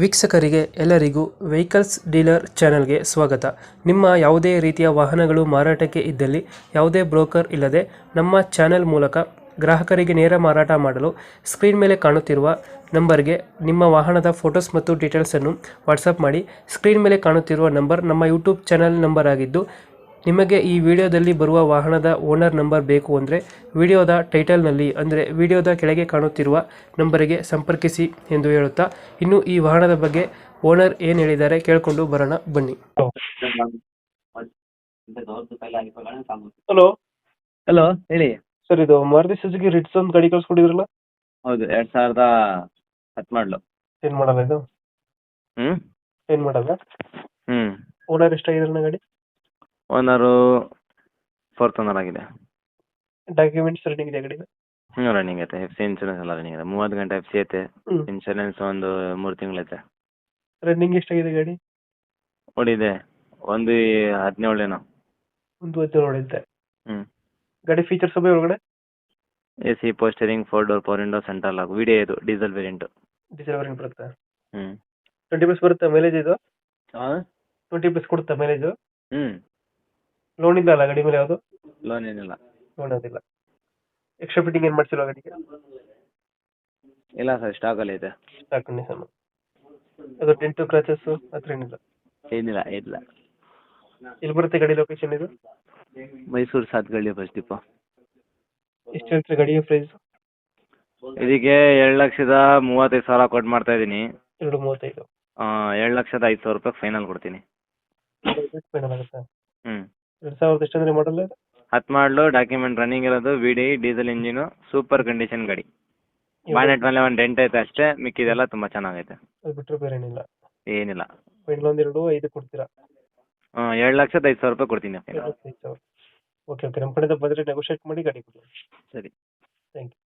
ವೀಕ್ಷಕರಿಗೆ ಎಲ್ಲರಿಗೂ vehicles dealer ಚಾನೆಲ್ಗೆ ಸ್ವಾಗತ. ನಿಮ್ಮ ಯಾವುದೇ ರೀತಿಯ ವಾಹನಗಳು ಮಾರಾಟಕ್ಕೆ ಇದ್ದಲ್ಲಿ ಯಾವುದೇ ಬ್ರೋಕರ್ ಇಲ್ಲದೆ ನಮ್ಮ ಚಾನೆಲ್ ಮೂಲಕ ಗ್ರಾಹಕರಿಗೆ ನೇರ ಮಾರಾಟ ಮಾಡಲು ಸ್ಕ್ರೀನ್ ಮೇಲೆ ಕಾಣುತ್ತಿರುವ ನಂಬರ್ಗೆ ನಿಮ್ಮ ವಾಹನದ ಫೋಟೋಸ್ ಮತ್ತು ಡೀಟೇಲ್ಸನ್ನು ವಾಟ್ಸಪ್ ಮಾಡಿ. ಸ್ಕ್ರೀನ್ ಮೇಲೆ ಕಾಣುತ್ತಿರುವ ನಂಬರ್ ನಮ್ಮ ಯೂಟ್ಯೂಬ್ ಚಾನೆಲ್ ನಂಬರ್ ಆಗಿದ್ದು, ನಿಮಗೆ ಈ ವಿಡಿಯೋದಲ್ಲಿ ಬರುವ ವಾಹನದ ಓನರ್ ನಂಬರ್ ಬೇಕು ಅಂದರೆ ವಿಡಿಯೋದ ಟೈಟಲ್ನಲ್ಲಿ ಅಂದರೆ ವಿಡಿಯೋದ ಕೆಳಗೆ ಕಾಣುತ್ತಿರುವ ನಂಬರಿಗೆ ಸಂಪರ್ಕಿಸಿ ಎಂದು ಹೇಳುತ್ತಾ, ಇನ್ನು ಈ ವಾಹನದ ಬಗ್ಗೆ ಓನರ್ ಏನು ಹೇಳಿದ್ದಾರೆ ಕೇಳಿಕೊಂಡು ಬರೋಣ ಬನ್ನಿ. ಹಲೋ ಹಲೋ ಹೇಳಿ ಸರ್, ಇದು ಮಾರುತಿ ಸುಜುಕಿ ರಿಟ್ಸ್ ಒಂದು ಗಾಡಿ ಕಳ್ಸ್ಕೊಟ್ಟಿದ್ರಲ್ಲ, ಹೌದು 2010 ಮಾಡಲು. ಏನು ಮಾಡಲ್ಲ ಇದು? ಹ್ಞೂ ಏನು ಮಾಡಲ್ಲ? ಹ್ಞೂ ಓನರ್ ಎಷ್ಟಾಗಿದ್ರಣ್ಣ ಗಾಡಿ? ಓನರು 4th ಓನರ್ ಆಗಿದೆ. ಡಾಕ್ಯುಮೆಂಟ್ಸ್ ರನ್ನಿಂಗ್ ಇದೆ ಗಾಡಿ? ಹ್ಞೂ ರನ್ನಿಂಗ್ ಐತೆ. ಎಫ್ ಸಿ ಇನ್ಶೂರೆನ್ಸ್ ಎಲ್ಲ ರನ್ನಿಂಗ್ ಇದೆ. 30 ಗಂಟೆ ಎಫ್ ಸಿ ಐತೆ. ಇನ್ಶೂರೆನ್ಸ್ ಒಂದು 3 ತಿಂಗಳೈತೆ. ರನ್ನಿಂಗ್ ಎಷ್ಟಾಗಿದೆ ಗಾಡಿ? ಓಡಿದೆ ಒಂದು 17 ಏನೋ. ಒಂದು 17 ಹೊಡೆಯುತ್ತೆ. ಹ್ಞೂ ಗಾಡಿ ಫೀಚರ್ಸ್ ಒಬ್ಬ ಒಳಗಡೆ ಎ ಸಿ, ಪೋಸ್ಟರಿಂಗ್, 4 door, 4 window, central lock, video ಇದು ಡೀಸೆಲ್ ವೇರಿಯಂಟು. ಡೀಸೆಲ್ ವೇರಿಯಂಟ್ ಬರುತ್ತೆ. ಹ್ಞೂ 20+ ಬರುತ್ತೆ ಮೈಲೇಜ್ ಇದು? ಹಾಂ 20+ ಕೊಡುತ್ತಾ ಮೈಲೇಜು? ಹ್ಞೂ ಲೋನ್ ಇಲ್ಲ ಅಲ್ಲ ಗಾಡಿ ಮೇಲೆ? ಯಾವುದು ಲೋನ್ ಏನಿಲ್ಲ. ಲೋನ್ ಯಾವುದಿಲ್ಲ. ಎಕ್ಸ್ಟ್ರಾ ಫಿಟ್ಟಿಂಗ್ ಏನು ಮಾಡ್ಸಿಲ್ವಾ ಗಾಡಿಗೆ? ಇಲ್ಲ ಸರ್, ಸ್ಟಾಕಲ್ಲಿ ಐತೆ. Stock condition. ಅದು ಡೆಂಟು ಕ್ರಾಚಸ್ ಹತ್ರ ಏನಿಲ್ಲ? ಏನಿಲ್ಲ ಏನಿಲ್ಲ. ಎಲ್ಲಿ ಬರುತ್ತೆ ಗಾಡಿ ಲೊಕೇಶನ್ ಇದು? Mysuru Sathagalli bus depot. ಎಷ್ಟು ಹೇಳ್ತೀರಿ ಗಾಡಿಗೆ ಪ್ರೈಸ್? ಇದಕ್ಕೆ 2,35,000 ಕೊಟ್ಟು ಮಾಡ್ತಾ ಇದ್ದೀನಿ. 2.35. 7,05,000 ರೂಪಾಯಿ ಫೈನಲ್ ಕೊಡ್ತೀನಿ. ಫೈನಲ್ ಆಗುತ್ತಾ? ಹ್ಞೂ 2000 ಎಷ್ಟಂದ್ರೆ ಮಾಡಲ್ಲ? 10 ಮಾಡಲು, ಡಾಕ್ಯುಮೆಂಟ್ ರನ್ನಿಂಗ್ ಇರೋದು, ವಿಡಿ, ಡೀಸೆಲ್ ಇಂಜಿನು, ಸೂಪರ್ ಕಂಡೀಷನ್ ಗಾಡಿ. ಬಾನೆಟ್ ಮೇಲೆ ಒಂದು ಡೆಂಟ್ ಐತೆ ಅಷ್ಟೇ, ಮಿಕ್ಕಿದೆಲ್ಲ ತುಂಬ ಚೆನ್ನಾಗೈತೆ. ಅದು ಬಿಟ್ಟರೆ ಬೇರೆ ಏನಿಲ್ಲ? ಏನಿಲ್ಲ. ಫೈನಲ್ ಒಂದು 2.5 ಕೊಡ್ತೀರಾ? 7,05,000 ರೂಪಾಯಿ ಕೊಡ್ತೀನಿ ಫೈನಲ್. 2.5. ಓಕೆ ಓಕೆ, ನಮ್ಮ ಕಡೆಯಿಂದ ಬಂದರೆ ನೆಗೋಷಿಯೇಟ್ ಮಾಡಿ ಗಾಡಿ ಕೊಡಿ. ಸರಿ. Thank you.